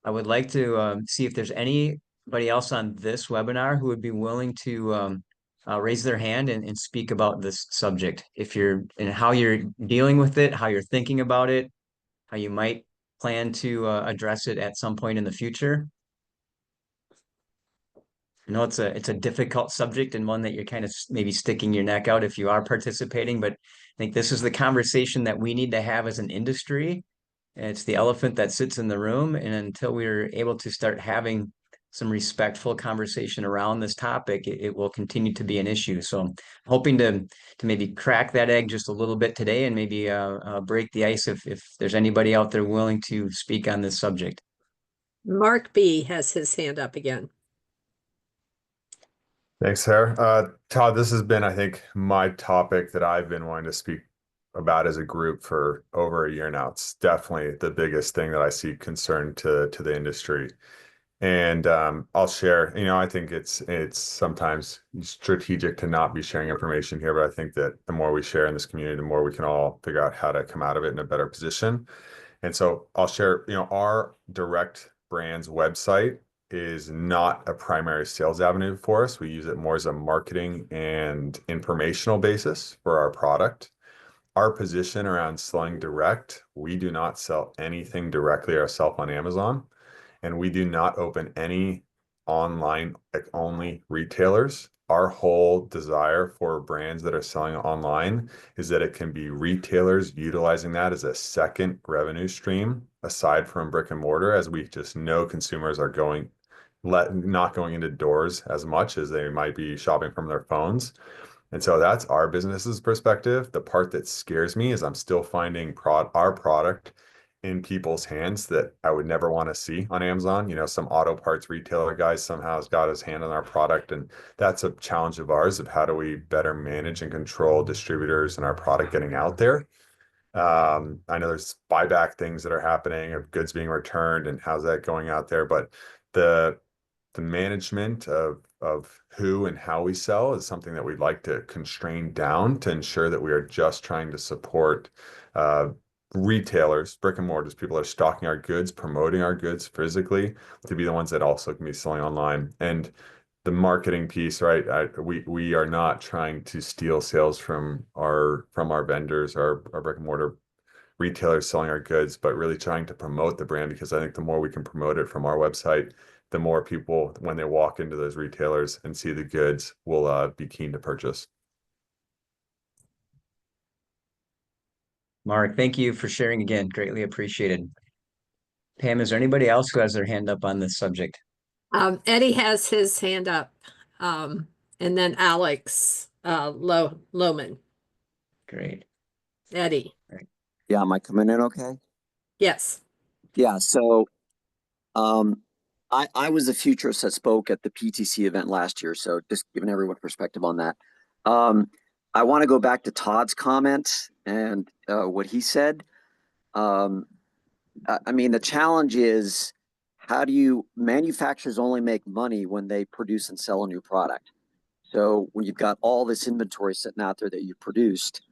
I would like to see if there's anybody else on this webinar who would be willing to raise their hand and speak about this subject. And how you're dealing with it, how you're thinking about it, how you might plan to address it at some point in the future. I know it's a difficult subject and one that you're kind of maybe sticking your neck out if you are participating, but I think this is the conversation that we need to have as an industry. And it's the elephant that sits in the room. And until we're able to start having some respectful conversation around this topic, it will continue to be an issue. So I'm hoping to maybe crack that egg just a little bit today and maybe break the ice if there's anybody out there willing to speak on this subject. Mark B has his hand up again. Thanks, Sarah. Todd, this has been, I think, my topic that I've been wanting to speak about as a group for over a year now. It's definitely the biggest thing that I see concern to the industry. And I'll share, I think it's sometimes strategic to not be sharing information here, but I think that the more we share in this community, the more we can all figure out how to come out of it in a better position. And so I'll share, our direct brands website is not a primary sales avenue for us. We use it more as a marketing and informational basis for our product. Our position around selling direct, we do not sell anything directly ourselves on Amazon, and we do not open any online only retailers our whole desire for brands that are selling online is that it can be retailers utilizing that as a second revenue stream aside from brick and mortar, as we just know consumers are not going into doors as much as they might be shopping from their phones. And so that's our business's perspective. The part that scares me is I'm still finding our product in people's hands that I would never want to see on Amazon. You know, some auto parts retailer guy somehow has got his hand on our product. And that's a challenge of ours of how do we better manage and control distributors and our product getting out there. I know there's buyback things that are happening of goods being returned and how's that going out there. But the management of who and how we sell is something that we'd like to constrain down to ensure that we are just trying to support retailers, brick and mortars, people are stocking our goods, promoting our goods physically, to be the ones that also can be selling online. And the marketing piece, right? We are not trying to steal sales from our vendors, our brick and mortar retailers selling our goods, but really trying to promote the brand, because I think the more we can promote it from our website, the more people, when they walk into those retailers and see the goods, will be keen to purchase. Mark, thank you for sharing again. Greatly appreciated. Pam, is there anybody else who has their hand up on this subject? Eddie has his hand up. And then Alex Lohman. Great. Eddie. Yeah, am I coming in okay? Yes. Yeah, so I was a futurist that spoke at the PTC event last year, so just giving everyone perspective on that. I want to go back to Todd's comment and what he said. I mean, the challenge is, how do you manufacturers only make money when they produce and sell a new product? So when you've got all this inventory sitting out there that you produced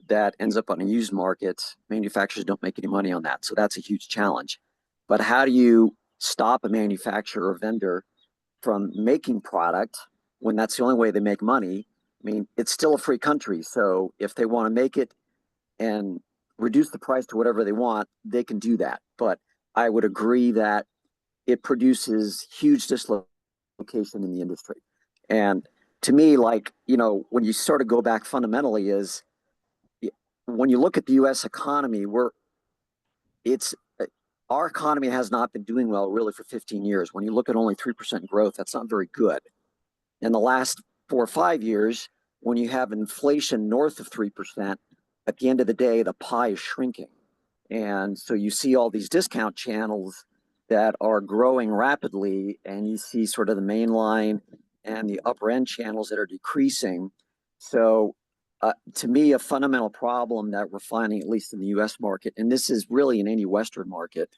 that ends up on a used market, manufacturers don't make any money on that. So that's a huge challenge. But how do you stop a manufacturer or vendor from making product when that's the only way they make money? I mean, it's still a free country. So if they want to make it and reduce the price to whatever they want, they can do that. But I would agree that it produces huge dislocation in the industry. And to me, like, you know, when you sort of go back fundamentally is, when you look at the US economy, our economy has not been doing well really for 15 years. When you look at only 3% growth, that's not very good. In the last 4 or 5 years, when you have inflation north of 3%, at the end of the day, the pie is shrinking. And so you see all these discount channels that are growing rapidly, and you see sort of the mainline and the upper end channels that are decreasing. So to me, a fundamental problem that we're finding, at least in the US market, and this is really in any Western market,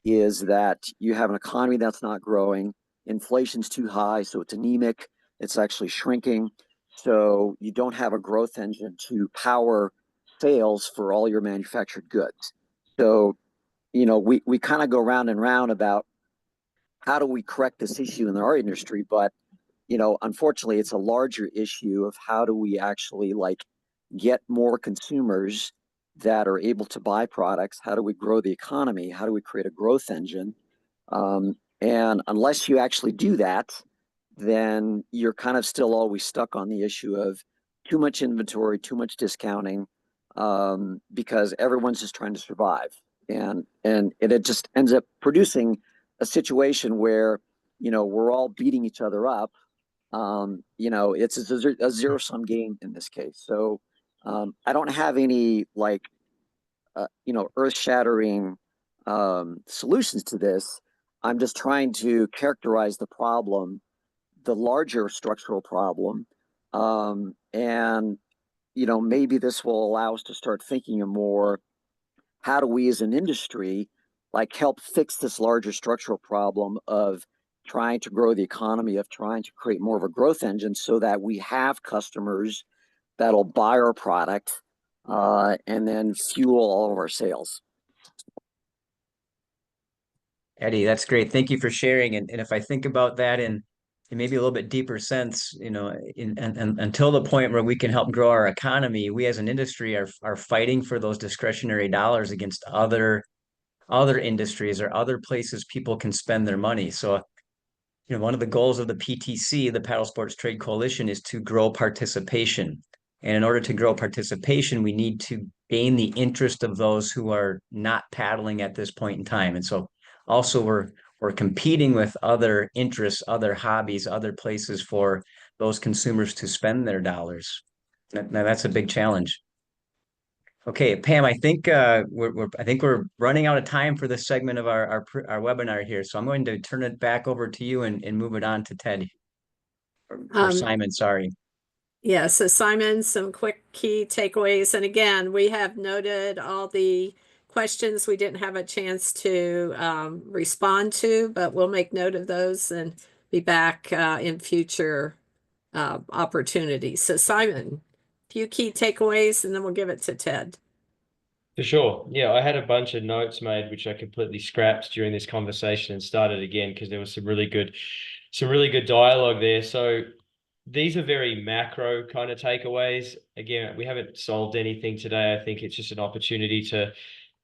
is that you have an economy that's not growing, inflation's too high, so it's anemic, it's actually shrinking. So you don't have a growth engine to power sales for all your manufactured goods. So, you know, we kind of go round and round about how do we correct this issue in our industry, but you know, unfortunately, it's a larger issue of how do we actually like get more consumers that are able to buy products? How do we grow the economy? How do we create a growth engine? And unless you actually do that, then you're kind of still always stuck on the issue of too much inventory, too much discounting, because everyone's just trying to survive. And it just ends up producing a situation where, you know, we're all beating each other up. You know, it's a zero-sum game in this case. So I don't have any like, you know, earth-shattering solutions to this. I'm just trying to characterize the problem, the larger structural problem, and you know, maybe this will allow us to start thinking of more, how do we as an industry like help fix this larger structural problem of trying to grow the economy, of trying to create more of a growth engine so that we have customers that'll buy our product and then fuel all of our sales. Eddie, that's great. Thank you for sharing. And if I think about that in maybe a little bit deeper sense, you know, and until the point where we can help grow our economy, we as an industry are fighting for those discretionary dollars against other industries or other places people can spend their money. So one of the goals of the PTC, the Paddle Sports Trade Coalition, is to grow participation. And in order to grow participation, we need to gain the interest of those who are not paddling at this point in time. And so also we're competing with other interests, other hobbies, other places for those consumers to spend their dollars. Now that's a big challenge. Okay, Pam, I think we're running out of time for this segment of our webinar here. So I'm going to turn it back over to you and move it on to Ted or Simon, sorry. Yeah, so Simon, some quick key takeaways. And again, we have noted all the questions we didn't have a chance to respond to, but we'll make note of those and be back in future opportunities. So Simon, a few key takeaways, and then we'll give it to Ted. For sure. Yeah, I had a bunch of notes made, which I completely scrapped during this conversation and started again because there was some really good dialogue there. So these are very macro kind of takeaways. Again, we haven't solved anything today. I think it's just an opportunity to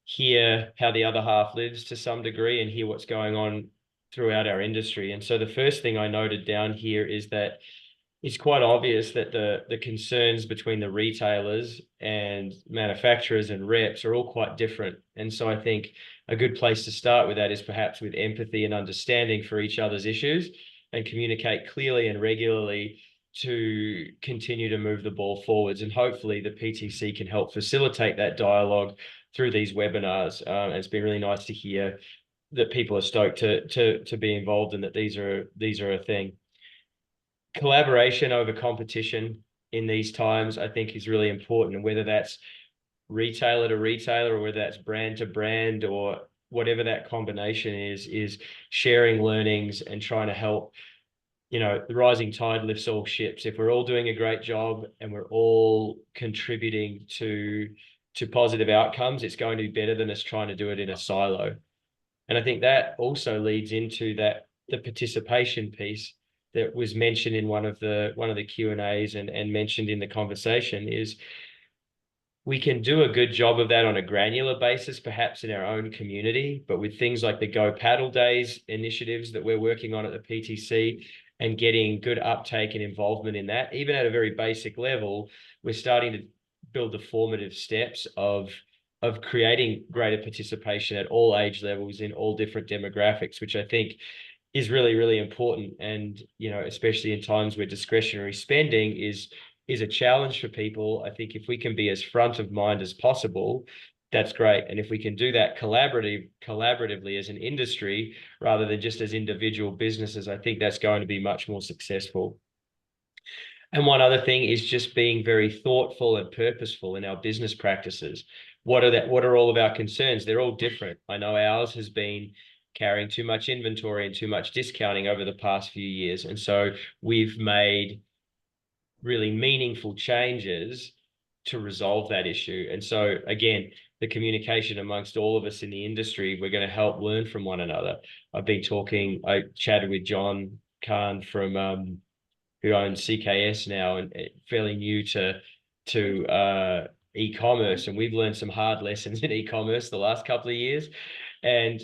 hear how the other half lives to some degree and hear what's going on throughout our industry. And so the first thing I noted down here is that it's quite obvious that the concerns between the retailers and manufacturers and reps are all quite different. And so I think a good place to start with that is perhaps with empathy and understanding for each other's issues and communicate clearly and regularly to continue to move the ball forwards. And hopefully the PTC can help facilitate that dialogue through these webinars. And it's been really nice to hear that people are stoked to be involved and that these are a thing. Collaboration over competition in these times, I think, is really important. And whether that's retailer to retailer or whether that's brand to brand or whatever that combination is sharing learnings and trying to help, the rising tide lifts all ships. If we're all doing a great job and we're all contributing to positive outcomes, it's going to be better than us trying to do it in a silo. And I think that also leads into the participation piece that was mentioned in one of the Q&As and mentioned in the conversation is we can do a good job of that on a granular basis, perhaps in our own community, but with things like the Go Paddle Days initiatives that we're working on at the PTC and getting good uptake and involvement in that, even at a very basic level, we're starting to build the formative steps of creating greater participation at all age levels in all different demographics, which I think is really, really important. And, especially in times where discretionary spending is a challenge for people, I think if we can be as front of mind as possible, that's great. And if we can do that collaboratively as an industry, rather than just as individual businesses, I think that's going to be much more successful. And one other thing is just being very thoughtful and purposeful in our business practices. What are all of our concerns? They're all different. I know ours has been carrying too much inventory and too much discounting over the past few years. And so we've made really meaningful changes to resolve that issue. And so again, the communication amongst all of us in the industry, we're going to help learn from one another. I chatted with John Kahn from who owns CKS now and fairly new to e-commerce, and we've learned some hard lessons in e-commerce the last couple of years, and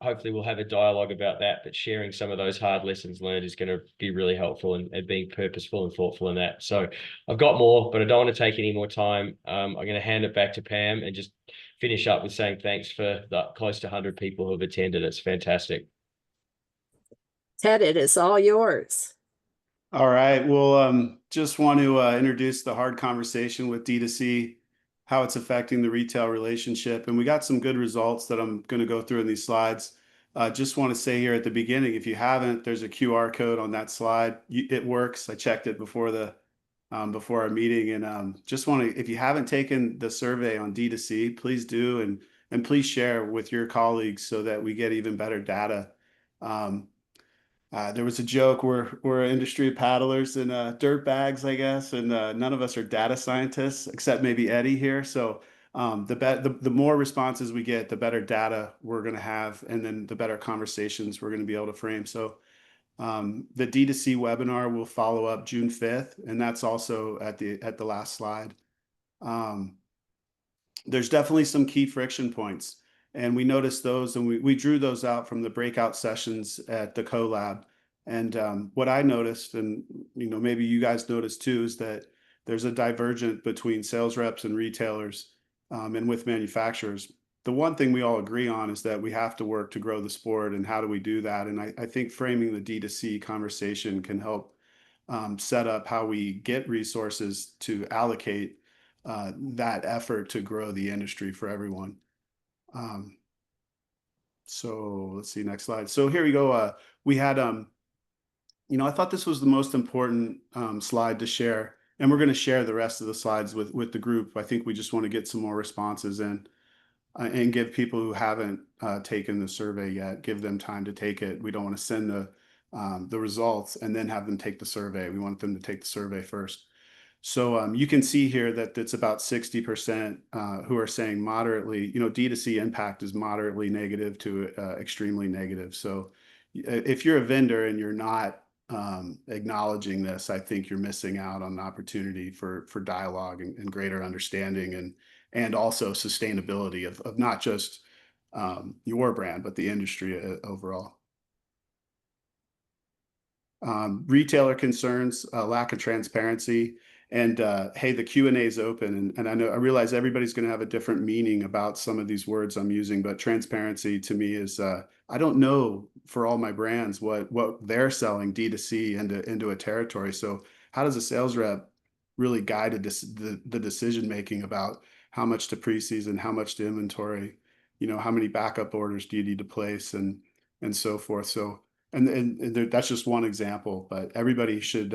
hopefully we'll have a dialogue about that, but sharing some of those hard lessons learned is going to be really helpful and being purposeful and thoughtful in that. So I've got more, but I don't want to take any more time. I'm going to hand it back to Pam and just finish up with saying thanks for the close to 100 people who have attended. It's fantastic. Ted, it is all yours. All right. Well, just want to introduce the hard conversation with D2C, how it's affecting the retail relationship. And we got some good results that I'm going to go through in these slides. Just want to say here at the beginning, if you haven't, there's a QR code on that slide. It works. I checked it before our meeting, and just want to, if you haven't taken the survey on D2C, please do, and please share with your colleagues so that we get even better data. There was a joke, we're an industry of paddlers and dirt bags, I guess, and none of us are data scientists except maybe Eddie here. So the more responses we get, the better data we're going to have, and then the better conversations we're going to be able to frame. So the D2C webinar will follow up June 5th, and that's also at the last slide. There's definitely some key friction points, and we noticed those, and we drew those out from the breakout sessions at the CoLab. And what I noticed, and maybe you guys noticed too, is that there's a divergence between sales reps and retailers, and with manufacturers. The one thing we all agree on is that we have to work to grow the sport, and how do we do that? And I think framing the D2C conversation can help set up how we get resources to allocate that effort to grow the industry for everyone. So let's see, next slide. So here we go. We had, I thought this was the most important slide to share, and we're going to share the rest of the slides with the group. I think we just want to get some more responses in and give people who haven't taken the survey yet, give them time to take it. We don't want to send the results and then have them take the survey. We want them to take the survey first. So you can see here that it's about 60% who are saying moderately, D2C impact is moderately negative to extremely negative. So if you're a vendor and you're not acknowledging this, I think you're missing out on an opportunity for dialogue and greater understanding and also sustainability of not just your brand, but the industry overall. Retailer concerns, lack of transparency, and hey, the Q&A is open, and I realize everybody's going to have a different meaning about some of these words I'm using, but transparency to me is I don't know for all my brands what they're selling D2C into a territory. So how does a sales rep really guide the decision making about how much to preseason, how much to inventory, how many backup orders do you need to place, and so forth. So and that's just one example, but everybody should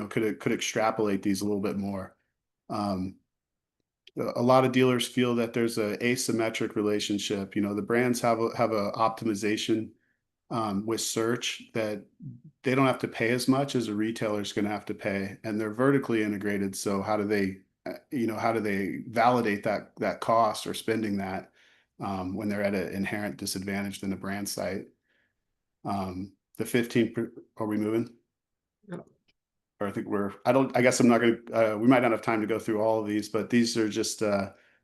could extrapolate these a little bit more. A lot of dealers feel that there's a asymmetric relationship. The brands have a optimization with search that they don't have to pay as much as a retailer is going to have to pay, and they're vertically integrated. So how do they validate that cost or spending that when they're at an inherent disadvantage than a brand site? The 15, are we moving? No. Or I guess I'm not going to, we might not have time to go through all of these, but these are just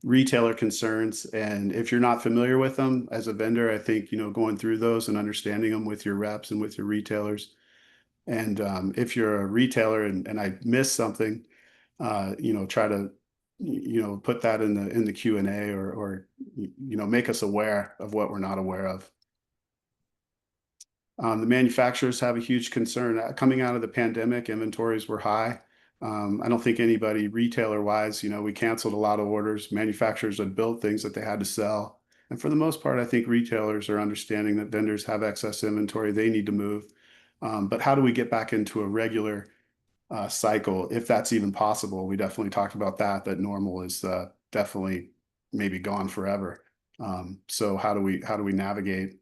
retailer concerns. And if you're not familiar with them as a vendor, I think, going through those and understanding them with your reps and with your retailers. And if you're a retailer and I miss something, try to, put that in the Q&A or make us aware of what we're not aware of. The manufacturers have a huge concern. Coming out of the pandemic, inventories were high. I don't think anybody retailer-wise, we canceled a lot of orders. Manufacturers had built things that they had to sell. And for the most part, I think retailers are understanding that vendors have excess inventory they need to move. But how do we get back into a regular cycle, if that's even possible? We definitely talked about that normal is definitely maybe gone forever. So how do we navigate?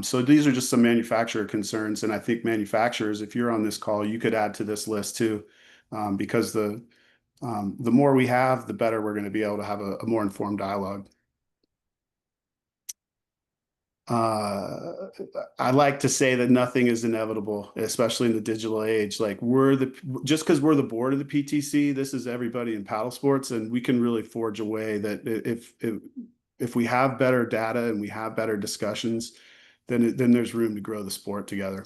So these are just some manufacturer concerns, and I think manufacturers, if you're on this call, you could add to this list too, because the more we have, the better we're going to be able to have a more informed dialogue. I like to say that nothing is inevitable, especially in the digital age. Like just because we're the board of the PTC, this is everybody in paddle sports, and we can really forge a way that if we have better data and we have better discussions, then there's room to grow the sport together.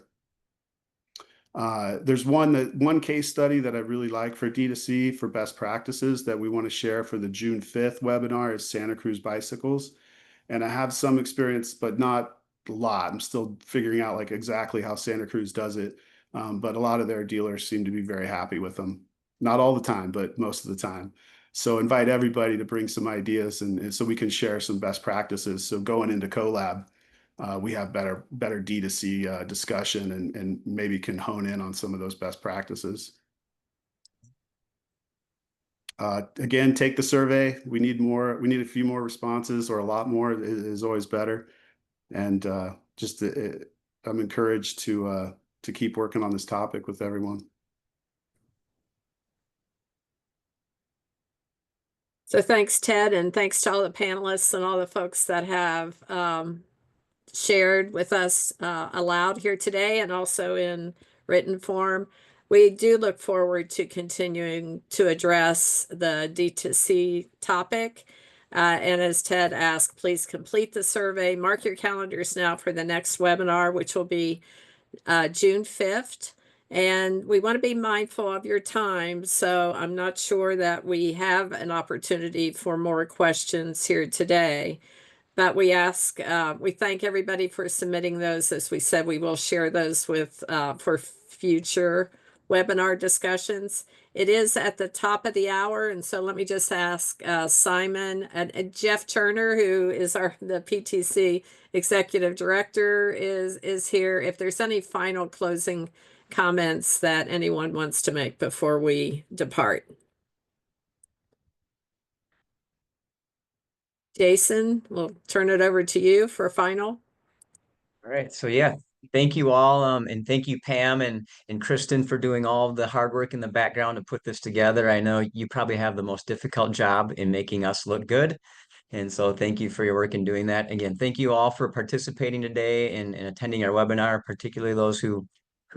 There's one case study that I really like for D2C for best practices that we want to share for the June 5th webinar is Santa Cruz Bicycles. And I have some experience, but not a lot. I'm still figuring out like exactly how Santa Cruz does it. But a lot of their dealers seem to be very happy with them. Not all the time, but most of the time. So invite everybody to bring some ideas and so we can share some best practices. So going into collab, we have better D2C discussion and maybe can hone in on some of those best practices. Again, take the survey. We need more. We need a few more responses, or a lot more is always better. And I'm encouraged to keep working on this topic with everyone. So thanks, Ted, and thanks to all the panelists and all the folks that have shared with us aloud here today and also in written form. We do look forward to continuing to address the D2C topic. And as Ted asked, please complete the survey. Mark your calendars now for the next webinar, which will be June 5th. And we want to be mindful of your time. So I'm not sure that we have an opportunity for more questions here today. But we thank everybody for submitting those. As we said, we will share those with for future webinar discussions. It is at the top of the hour, and so let me just ask Simon and Jeff Turner, who is the PTC executive director, is here. If there's any final closing comments that anyone wants to make before we depart. Jason, we'll turn it over to you for final. All right. So yeah, thank you all. And thank you, Pam and Kristen, for doing all of the hard work in the background to put this together. I know you probably have the most difficult job in making us look good. And so thank you for your work in doing that. Again, thank you all for participating today and attending our webinar, particularly those who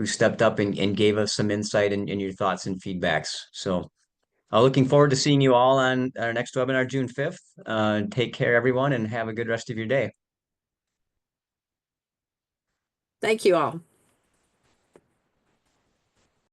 stepped up and gave us some insight and your thoughts and feedbacks. So looking forward to seeing you all on our next webinar, June 5th. Take care, everyone, and have a good rest of your day. Thank you all.